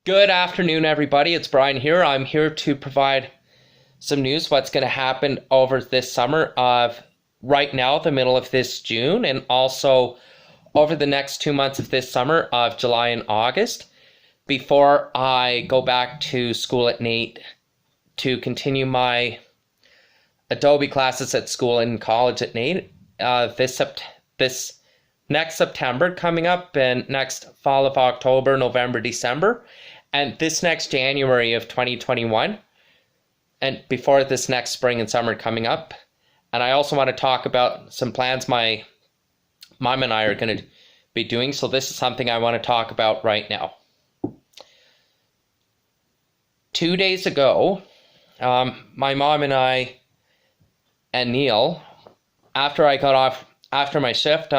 Good afternoon, everybody. It's Brian here. I'm here to provide some news, what's going to happen over this summer of right now, the middle of this June, and also over the next 2 months of this summer of July and August, before I go back to school at NAIT to continue my Adobe classes at school and college at NAIT this next September coming up, and next fall of October, November, December, and this next January of 2021, and before this next spring and summer coming up. And I also want to talk about some plans my mom and I are going to be doing. So this is something I want to talk about right now. 2 days ago, my mom and I and Neil, after my shift,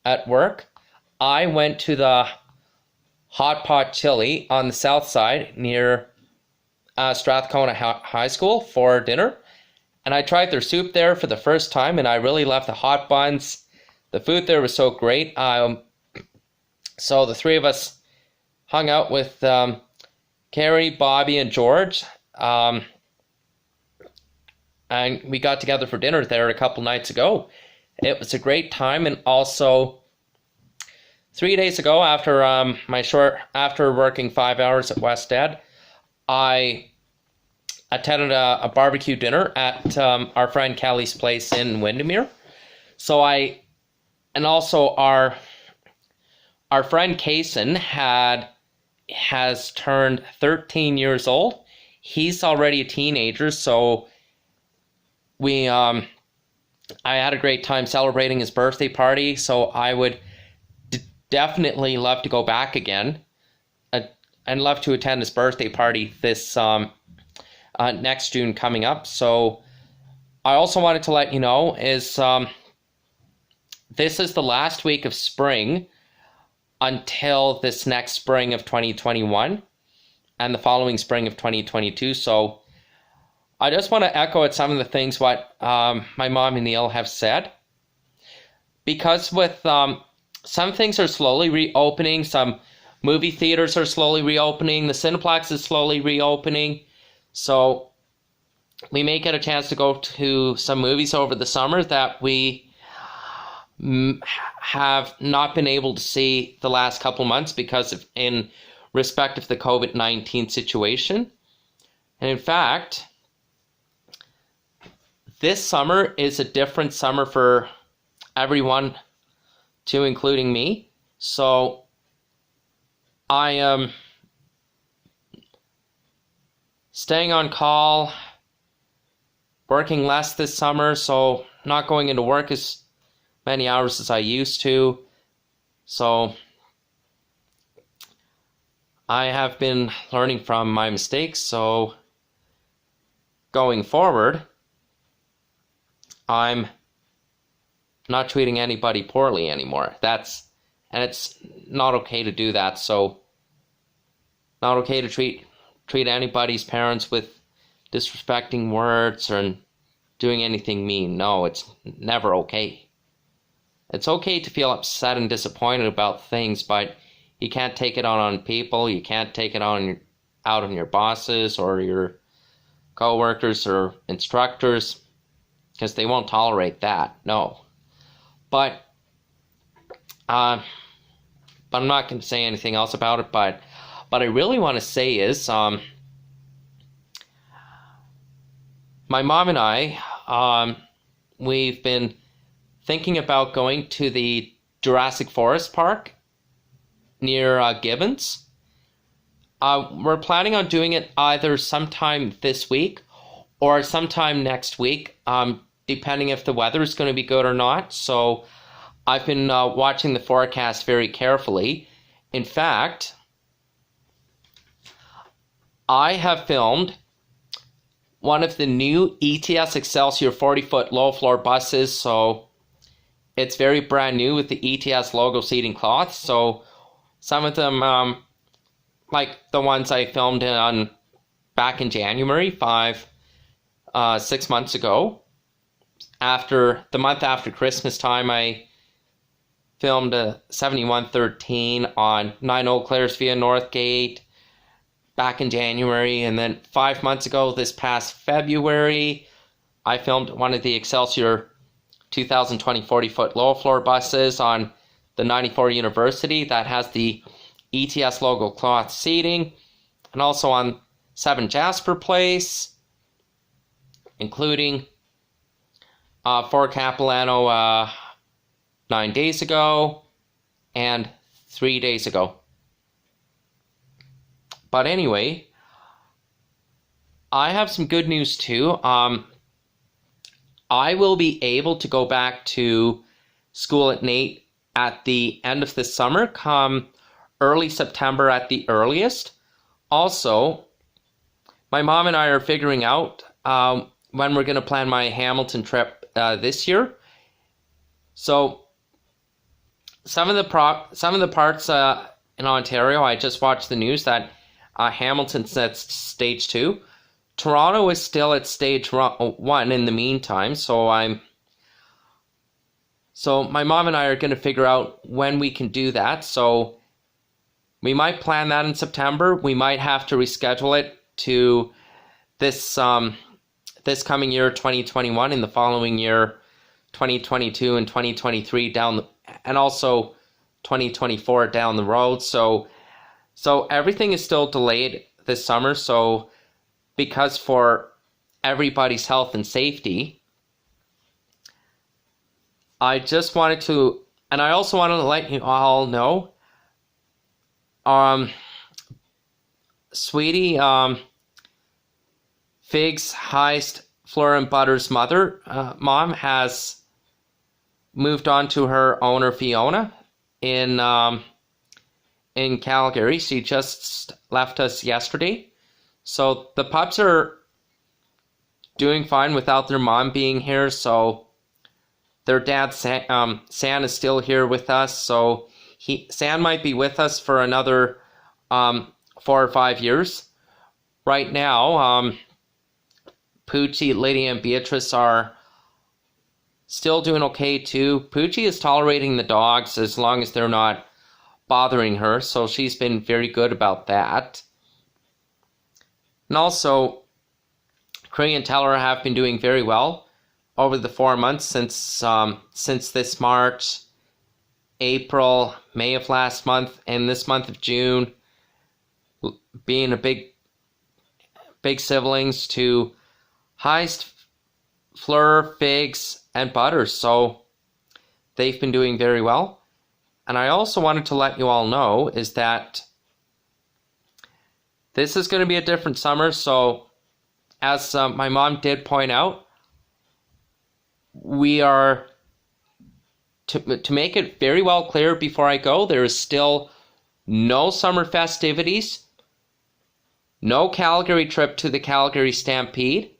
at work, I went to the Hot Pot Chili on the south side near Strathcona High School for dinner. And I tried their soup there for the first time, and I really loved the hot buns. The food there was so great. So the three of us hung out with Carrie, Bobby, and George. And we got together for dinner there a couple nights ago. It was a great time. And also 3 days ago, after working 5 hours at West Ed, I attended a barbecue dinner at our friend Kelly's place in Windermere. And also our friend Kaysen has turned 13 years old. He's already a teenager, so I had a great time celebrating his birthday party. So I would definitely love to go back again and love to attend his birthday party this next June coming up. So I also wanted to let you know this is the last week of spring until this next spring of 2021 and the following spring of 2022. So I just want to echo at some of the things what my mom and Neil have said, because with some things are slowly reopening. Some movie theaters are slowly reopening. The Cineplex is slowly reopening. So we may get a chance to go to some movies over the summer that we have not been able to see the last couple months in respect of the COVID-19 situation. And in fact, this summer is a different summer for everyone, too, including me. So I am staying on call, working less this summer, so not going into work as many hours as I used to. So I have been learning from my mistakes. So going forward, I'm not treating anybody poorly anymore. And it's not okay to do that. So not okay to treat anybody's parents with disrespecting words or doing anything mean. No, it's never okay. It's okay to feel upset and disappointed about things, but you can't take it on people. You can't take it out on your bosses or your co-workers or instructors, because they won't tolerate that. No. But I'm not going to say anything else about it. But what I really want to say is, my mom and I, we've been thinking about going to the Jurassic Forest Park near Gibbons. We're planning on doing it either sometime this week or sometime next week, depending if the weather is going to be good or not. So I've been watching the forecast very carefully. In fact, I have filmed one of the new ETS Excelsior 40-foot low-floor buses. So it's very brand new with the ETS logo seating cloth. So some of them, like the ones I filmed back in January, 6 months ago, the month after Christmas time, I filmed a 7113 on 9 Eau Claires via Northgate back in January. And then 5 months ago, this past February, I filmed one of the Excelsior 2020 40-foot low floor buses on the 94 University that has the ETS logo cloth seating, and also on 7 Jasper Place, including for Capilano 9 days ago and 3 days ago. But anyway, I have some good news too. I will be able to go back to school at NAIT at the end of this summer, come early September at the earliest. Also, my mom and I are figuring out when we're going to plan my Hamilton trip this year. So some of the parts in Ontario, I just watched the news that Hamilton's at stage 2. Toronto is still at stage 1 in the meantime. So my mom and I are going to figure out when we can do that. So we might plan that in September. We might have to reschedule it to this coming year, 2021, and the following year, 2022 and 2023 and also 2024 down the road. So everything is still delayed this summer. So because for everybody's health and safety, I just wanted to, and I also wanted to let you all know, Sweetie, Fig's, Heist, Fleur and Butter's mom has moved on to her owner Fiona in Calgary. She just left us yesterday. So the pups are doing fine without their mom being here. So their dad, San, is still here with us. So San might be with us for another 4 or 5 years. Right now, Poochie, Lady, and Beatrice are still doing okay too. Poochie is tolerating the dogs as long as they're not bothering her. So she's been very good about that. And also, Cray and Teller have been doing very well over the 4 months since this March, April, May of last month, and this month of June, being a big siblings to Heist, Fleur, Figs, and Butters. So they've been doing very well. And I also wanted to let you all know is that this is going to be a different summer. So as my mom did point out, we are, to make it very well clear before I go, there is still no summer festivities, no Calgary trip to the Calgary Stampede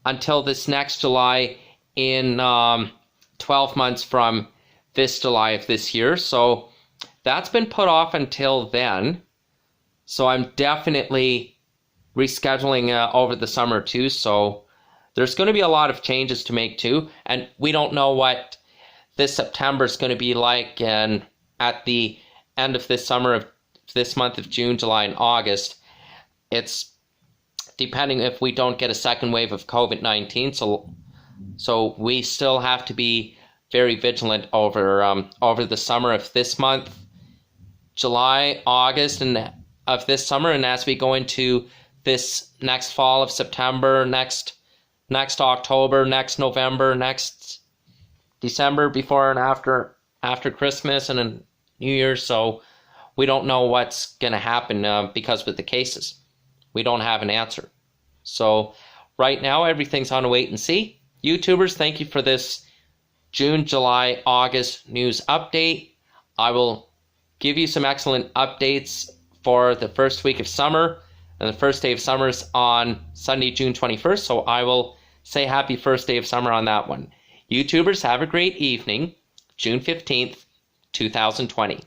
until this next July in 12 months from this July of this year. So that's been put off until then. So I'm definitely rescheduling over the summer too. So there's going to be a lot of changes to make too. And we don't know what this September is going to be like. And at the end of this summer, of this month of June, July, and August, it's depending if we don't get a second wave of COVID-19. So we still have to be very vigilant over the summer of this month, July, August, and of this summer, and as we go into this next fall of September, next October, next November, next December, before and after Christmas and New Year's. So we don't know what's going to happen because with the cases, we don't have an answer. So right now, everything's on a wait and see. YouTubers, thank you for this June, July, August news update. I will give you some excellent updates for the first week of summer, and the first day of summer is on Sunday, June 21st, so I will say happy first day of summer on that one. YouTubers, have a great evening, June 15th, 2020.